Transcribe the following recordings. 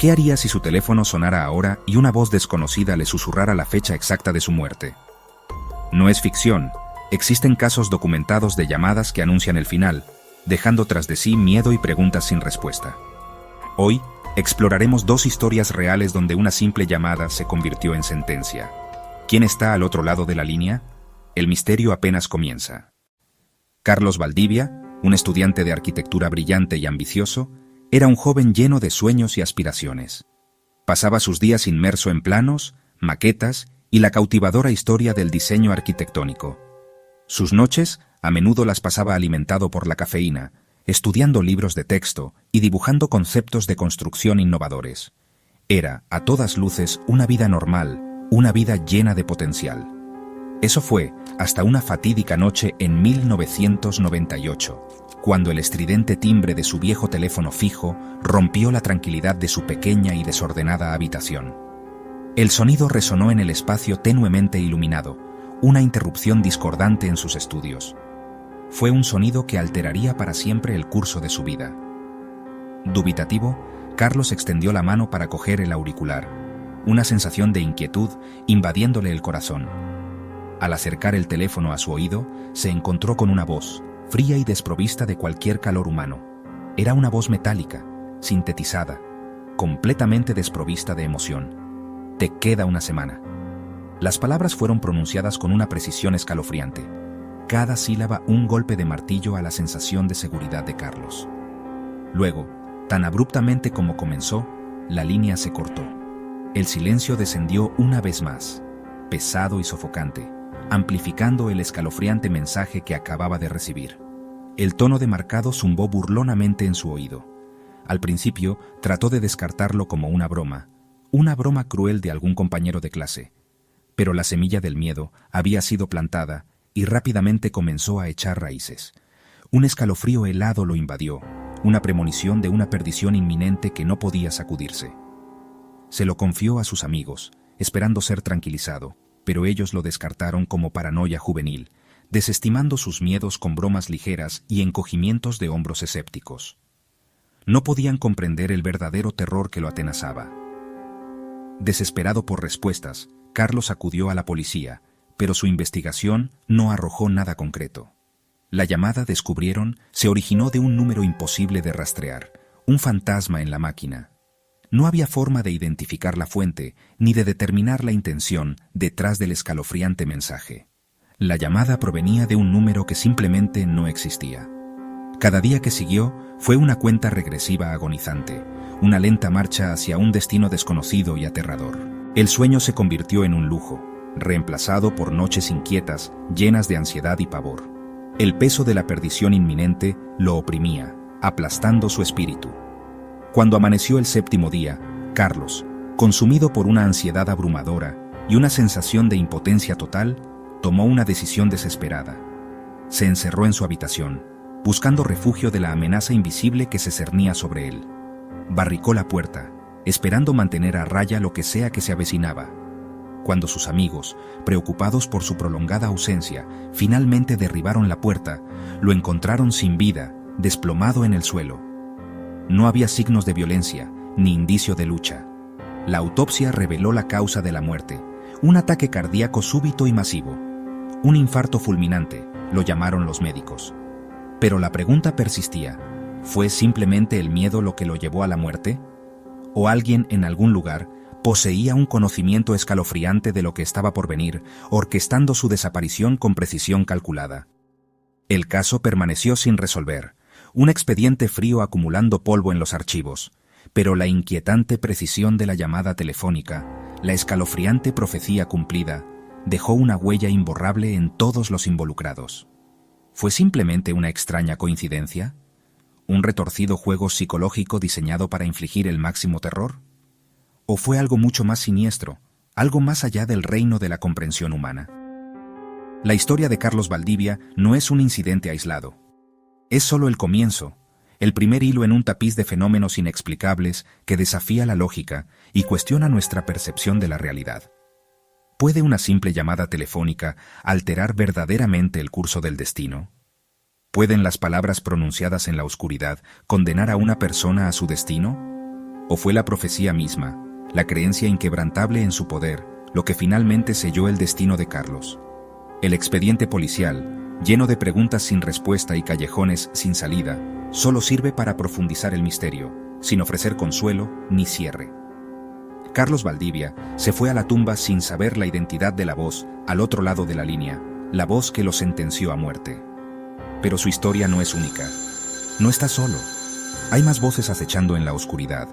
¿Qué haría si su teléfono sonara ahora y una voz desconocida le susurrara la fecha exacta de su muerte? No es ficción. Existen casos documentados de llamadas que anuncian el final, dejando tras de sí miedo y preguntas sin respuesta. Hoy, exploraremos dos historias reales donde una simple llamada se convirtió en sentencia. ¿Quién está al otro lado de la línea? El misterio apenas comienza. Carlos Valdivia, un estudiante de arquitectura brillante y ambicioso, era un joven lleno de sueños y aspiraciones. Pasaba sus días inmerso en planos, maquetas y la cautivadora historia del diseño arquitectónico. Sus noches a menudo las pasaba alimentado por la cafeína, estudiando libros de texto y dibujando conceptos de construcción innovadores. Era, a todas luces, una vida normal, una vida llena de potencial. Eso fue hasta una fatídica noche en 1998, cuando el estridente timbre de su viejo teléfono fijo rompió la tranquilidad de su pequeña y desordenada habitación. El sonido resonó en el espacio tenuemente iluminado, una interrupción discordante en sus estudios. Fue un sonido que alteraría para siempre el curso de su vida. Dubitativo, Carlos extendió la mano para coger el auricular, una sensación de inquietud invadiéndole el corazón. Al acercar el teléfono a su oído, se encontró con una voz, fría y desprovista de cualquier calor humano. Era una voz metálica, sintetizada, completamente desprovista de emoción. «Te queda una semana». Las palabras fueron pronunciadas con una precisión escalofriante. Cada sílaba un golpe de martillo a la sensación de seguridad de Carlos. Luego, tan abruptamente como comenzó, la línea se cortó. El silencio descendió una vez más, pesado y sofocante, amplificando el escalofriante mensaje que acababa de recibir. El tono demarcado zumbó burlonamente en su oído. Al principio, trató de descartarlo como una broma cruel de algún compañero de clase. Pero la semilla del miedo había sido plantada y rápidamente comenzó a echar raíces. Un escalofrío helado lo invadió, una premonición de una perdición inminente que no podía sacudirse. Se lo confió a sus amigos, esperando ser tranquilizado, pero ellos lo descartaron como paranoia juvenil, desestimando sus miedos con bromas ligeras y encogimientos de hombros escépticos. No podían comprender el verdadero terror que lo atenazaba. Desesperado por respuestas, Carlos acudió a la policía, pero su investigación no arrojó nada concreto. La llamada, descubrieron, se originó de un número imposible de rastrear, un fantasma en la máquina. No había forma de identificar la fuente ni de determinar la intención detrás del escalofriante mensaje. La llamada provenía de un número que simplemente no existía. Cada día que siguió fue una cuenta regresiva agonizante, una lenta marcha hacia un destino desconocido y aterrador. El sueño se convirtió en un lujo, reemplazado por noches inquietas, llenas de ansiedad y pavor. El peso de la perdición inminente lo oprimía, aplastando su espíritu. Cuando amaneció el séptimo día, Carlos, consumido por una ansiedad abrumadora y una sensación de impotencia total, tomó una decisión desesperada. Se encerró en su habitación, buscando refugio de la amenaza invisible que se cernía sobre él. Barricó la puerta, esperando mantener a raya lo que sea que se avecinaba. Cuando sus amigos, preocupados por su prolongada ausencia, finalmente derribaron la puerta, lo encontraron sin vida, desplomado en el suelo. No había signos de violencia, ni indicio de lucha. La autopsia reveló la causa de la muerte, un ataque cardíaco súbito y masivo. Un infarto fulminante, lo llamaron los médicos. Pero la pregunta persistía: ¿fue simplemente el miedo lo que lo llevó a la muerte? ¿O alguien en algún lugar poseía un conocimiento escalofriante de lo que estaba por venir, orquestando su desaparición con precisión calculada? El caso permaneció sin resolver, un expediente frío acumulando polvo en los archivos, pero la inquietante precisión de la llamada telefónica, la escalofriante profecía cumplida, dejó una huella imborrable en todos los involucrados. ¿Fue simplemente una extraña coincidencia? ¿Un retorcido juego psicológico diseñado para infligir el máximo terror? ¿O fue algo mucho más siniestro, algo más allá del reino de la comprensión humana? La historia de Carlos Valdivia no es un incidente aislado. Es solo el comienzo, el primer hilo en un tapiz de fenómenos inexplicables que desafía la lógica y cuestiona nuestra percepción de la realidad. ¿Puede una simple llamada telefónica alterar verdaderamente el curso del destino? ¿Pueden las palabras pronunciadas en la oscuridad condenar a una persona a su destino? ¿O fue la profecía misma, la creencia inquebrantable en su poder, lo que finalmente selló el destino de Carlos? El expediente policial, lleno de preguntas sin respuesta y callejones sin salida, solo sirve para profundizar el misterio, sin ofrecer consuelo ni cierre. Carlos Valdivia se fue a la tumba sin saber la identidad de la voz al otro lado de la línea, la voz que lo sentenció a muerte. Pero su historia no es única. No está solo. Hay más voces acechando en la oscuridad,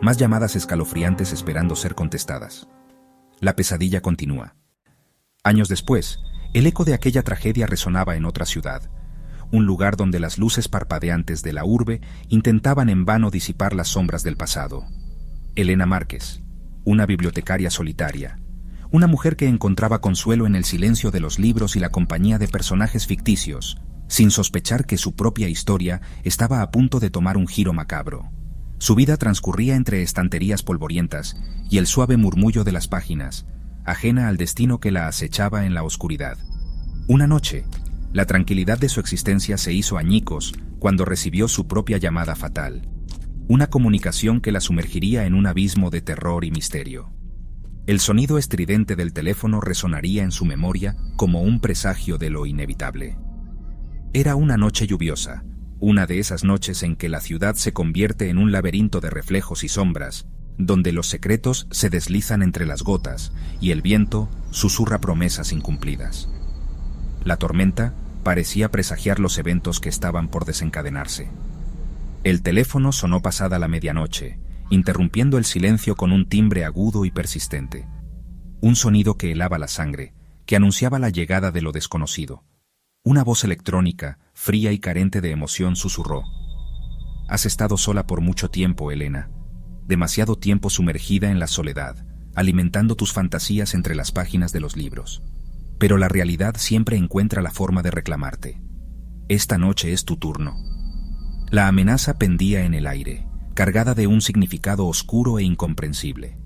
más llamadas escalofriantes esperando ser contestadas. La pesadilla continúa. Años después, el eco de aquella tragedia resonaba en otra ciudad, un lugar donde las luces parpadeantes de la urbe intentaban en vano disipar las sombras del pasado. Elena Márquez, una bibliotecaria solitaria, una mujer que encontraba consuelo en el silencio de los libros y la compañía de personajes ficticios, sin sospechar que su propia historia estaba a punto de tomar un giro macabro. Su vida transcurría entre estanterías polvorientas y el suave murmullo de las páginas, ajena al destino que la acechaba en la oscuridad. Una noche, la tranquilidad de su existencia se hizo añicos cuando recibió su propia llamada fatal, una comunicación que la sumergiría en un abismo de terror y misterio. El sonido estridente del teléfono resonaría en su memoria como un presagio de lo inevitable. Era una noche lluviosa, una de esas noches en que la ciudad se convierte en un laberinto de reflejos y sombras, donde los secretos se deslizan entre las gotas y el viento susurra promesas incumplidas. La tormenta parecía presagiar los eventos que estaban por desencadenarse. El teléfono sonó pasada la medianoche, interrumpiendo el silencio con un timbre agudo y persistente. Un sonido que helaba la sangre, que anunciaba la llegada de lo desconocido. Una voz electrónica, fría y carente de emoción, susurró: «Has estado sola por mucho tiempo, Elena. Demasiado tiempo sumergida en la soledad, alimentando tus fantasías entre las páginas de los libros. Pero la realidad siempre encuentra la forma de reclamarte. Esta noche es tu turno». La amenaza pendía en el aire, cargada de un significado oscuro e incomprensible.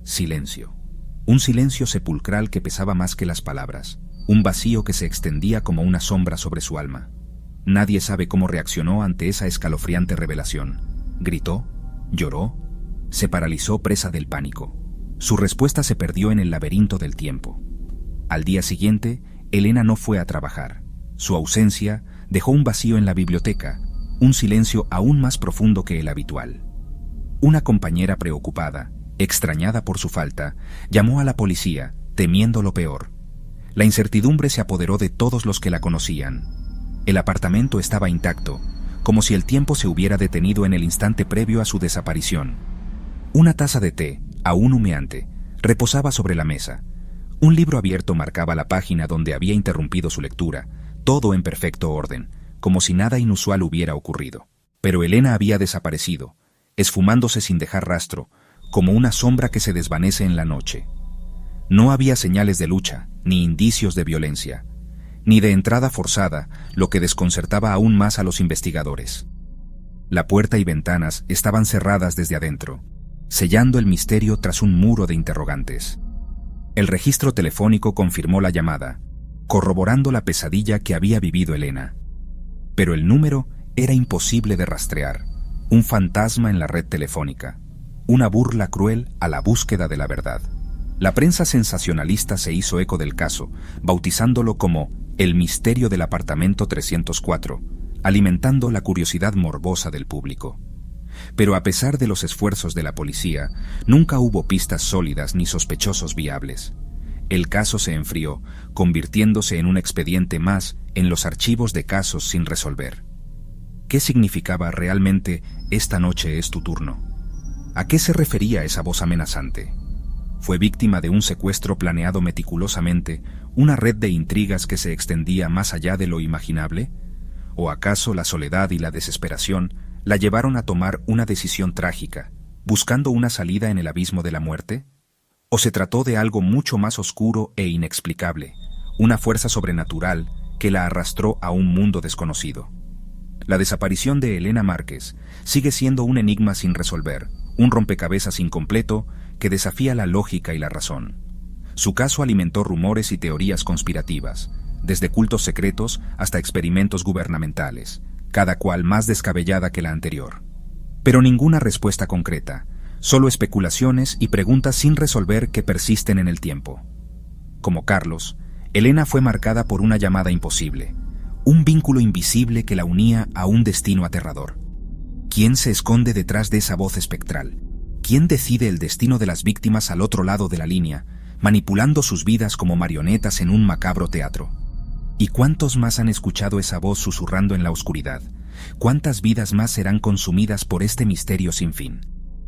Silencio. Un silencio sepulcral que pesaba más que las palabras, un vacío que se extendía como una sombra sobre su alma. Nadie sabe cómo reaccionó ante esa escalofriante revelación. ¿Gritó? ¿Lloró? Se paralizó presa del pánico. Su respuesta se perdió en el laberinto del tiempo. Al día siguiente, Elena no fue a trabajar. Su ausencia dejó un vacío en la biblioteca, un silencio aún más profundo que el habitual. Una compañera preocupada, extrañada por su falta, llamó a la policía, temiendo lo peor. La incertidumbre se apoderó de todos los que la conocían. El apartamento estaba intacto, como si el tiempo se hubiera detenido en el instante previo a su desaparición. Una taza de té, aún humeante, reposaba sobre la mesa. Un libro abierto marcaba la página donde había interrumpido su lectura, todo en perfecto orden, como si nada inusual hubiera ocurrido. Pero Elena había desaparecido, esfumándose sin dejar rastro, como una sombra que se desvanece en la noche. No había señales de lucha, ni indicios de violencia, ni de entrada forzada, lo que desconcertaba aún más a los investigadores. La puerta y ventanas estaban cerradas desde adentro, sellando el misterio tras un muro de interrogantes. El registro telefónico confirmó la llamada, corroborando la pesadilla que había vivido Elena. Pero el número era imposible de rastrear, un fantasma en la red telefónica, una burla cruel a la búsqueda de la verdad. La prensa sensacionalista se hizo eco del caso, bautizándolo como el misterio del apartamento 304, alimentando la curiosidad morbosa del público. Pero a pesar de los esfuerzos de la policía, nunca hubo pistas sólidas ni sospechosos viables. El caso se enfrió, convirtiéndose en un expediente más en los archivos de casos sin resolver. ¿Qué significaba realmente «esta noche es tu turno»? ¿A qué se refería esa voz amenazante? ¿Fue víctima de un secuestro planeado meticulosamente, una red de intrigas que se extendía más allá de lo imaginable? ¿O acaso la soledad y la desesperación la llevaron a tomar una decisión trágica, buscando una salida en el abismo de la muerte? ¿O se trató de algo mucho más oscuro e inexplicable, una fuerza sobrenatural que la arrastró a un mundo desconocido? La desaparición de Elena Márquez sigue siendo un enigma sin resolver, un rompecabezas incompleto que desafía la lógica y la razón. Su caso alimentó rumores y teorías conspirativas, desde cultos secretos hasta experimentos gubernamentales, cada cual más descabellada que la anterior. Pero ninguna respuesta concreta, Solo especulaciones y preguntas sin resolver que persisten en el tiempo. Como Carlos, Elena fue marcada por una llamada imposible, un vínculo invisible que la unía a un destino aterrador. ¿Quién se esconde detrás de esa voz espectral? ¿Quién decide el destino de las víctimas al otro lado de la línea, manipulando sus vidas como marionetas en un macabro teatro? ¿Y cuántos más han escuchado esa voz susurrando en la oscuridad? ¿Cuántas vidas más serán consumidas por este misterio sin fin?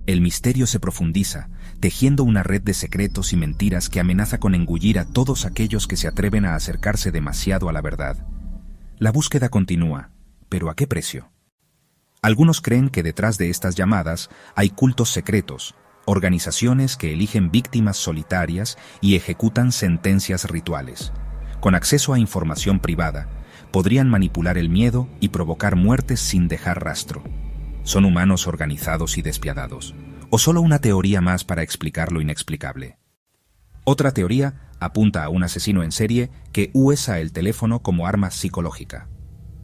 El misterio se profundiza, tejiendo una red de secretos y mentiras que amenaza con engullir a todos aquellos que se atreven a acercarse demasiado a la verdad. La búsqueda continúa, pero ¿a qué precio? Algunos creen que detrás de estas llamadas hay cultos secretos, organizaciones que eligen víctimas solitarias y ejecutan sentencias rituales. Con acceso a información privada, podrían manipular el miedo y provocar muertes sin dejar rastro. ¿Son humanos organizados y despiadados? ¿O solo una teoría más para explicar lo inexplicable? Otra teoría apunta a un asesino en serie que usa el teléfono como arma psicológica.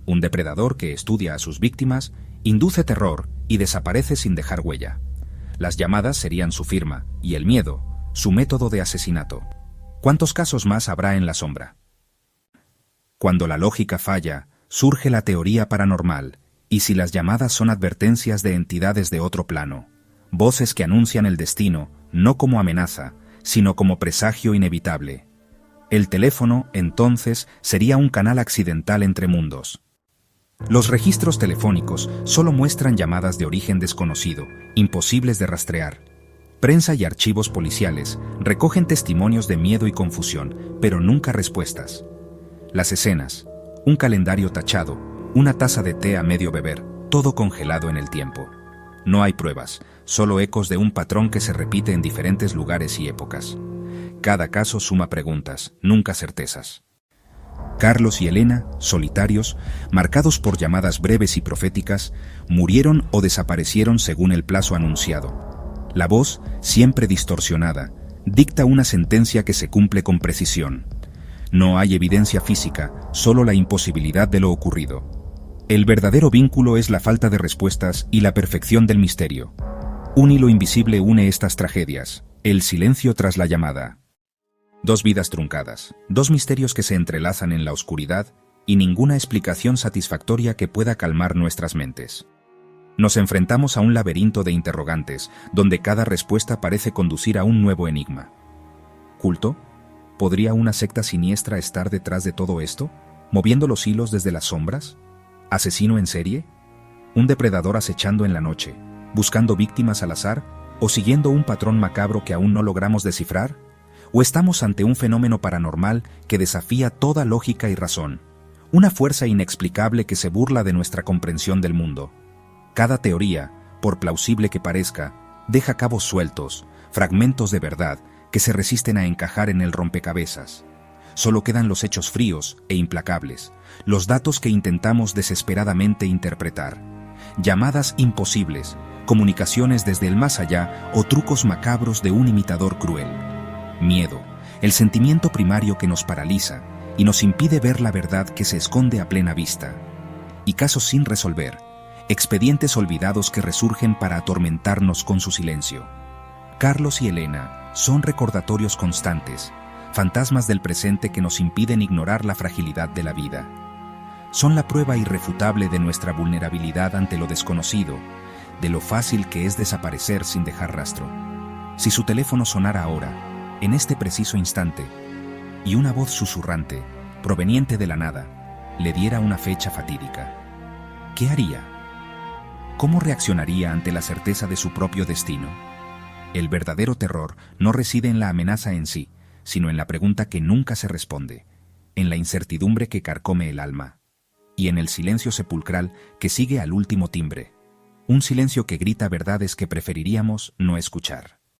Un depredador que estudia a sus víctimas, induce terror y desaparece sin dejar huella. Las llamadas serían su firma y el miedo, su método de asesinato. ¿Cuántos casos más habrá en la sombra? Cuando la lógica falla, surge la teoría paranormal. ¿Y si las llamadas son advertencias de entidades de otro plano? Voces que anuncian el destino, no como amenaza, sino como presagio inevitable. El teléfono, entonces, sería un canal accidental entre mundos. Los registros telefónicos solo muestran llamadas de origen desconocido, imposibles de rastrear. Prensa y archivos policiales recogen testimonios de miedo y confusión, pero nunca respuestas. Las escenas, un calendario tachado, una taza de té a medio beber, todo congelado en el tiempo. No hay pruebas, solo ecos de un patrón que se repite en diferentes lugares y épocas. Cada caso suma preguntas, nunca certezas. Carlos y Elena, solitarios, marcados por llamadas breves y proféticas, murieron o desaparecieron según el plazo anunciado. La voz, siempre distorsionada, dicta una sentencia que se cumple con precisión. No hay evidencia física, solo la imposibilidad de lo ocurrido. El verdadero vínculo es la falta de respuestas y la perfección del misterio. Un hilo invisible une estas tragedias, el silencio tras la llamada. Dos vidas truncadas, dos misterios que se entrelazan en la oscuridad y ninguna explicación satisfactoria que pueda calmar nuestras mentes. Nos enfrentamos a un laberinto de interrogantes, donde cada respuesta parece conducir a un nuevo enigma. ¿Culto? ¿Podría una secta siniestra estar detrás de todo esto, moviendo los hilos desde las sombras? ¿Asesino en serie? ¿Un depredador acechando en la noche, buscando víctimas al azar, o siguiendo un patrón macabro que aún no logramos descifrar? ¿O estamos ante un fenómeno paranormal que desafía toda lógica y razón? Una fuerza inexplicable que se burla de nuestra comprensión del mundo. Cada teoría, por plausible que parezca, deja cabos sueltos, fragmentos de verdad que se resisten a encajar en el rompecabezas. Solo quedan los hechos fríos e implacables, los datos que intentamos desesperadamente interpretar. Llamadas imposibles, comunicaciones desde el más allá o trucos macabros de un imitador cruel. Miedo, el sentimiento primario que nos paraliza y nos impide ver la verdad que se esconde a plena vista. Y casos sin resolver, expedientes olvidados que resurgen para atormentarnos con su silencio. Carlos y Elena son recordatorios constantes, fantasmas del presente que nos impiden ignorar la fragilidad de la vida. Son la prueba irrefutable de nuestra vulnerabilidad ante lo desconocido, de lo fácil que es desaparecer sin dejar rastro. Si su teléfono sonara ahora, en este preciso instante, y una voz susurrante, proveniente de la nada, le diera una fecha fatídica, ¿qué haría? ¿Cómo reaccionaría ante la certeza de su propio destino? El verdadero terror no reside en la amenaza en sí, sino en la pregunta que nunca se responde, en la incertidumbre que carcome el alma, y en el silencio sepulcral que sigue al último timbre, un silencio que grita verdades que preferiríamos no escuchar.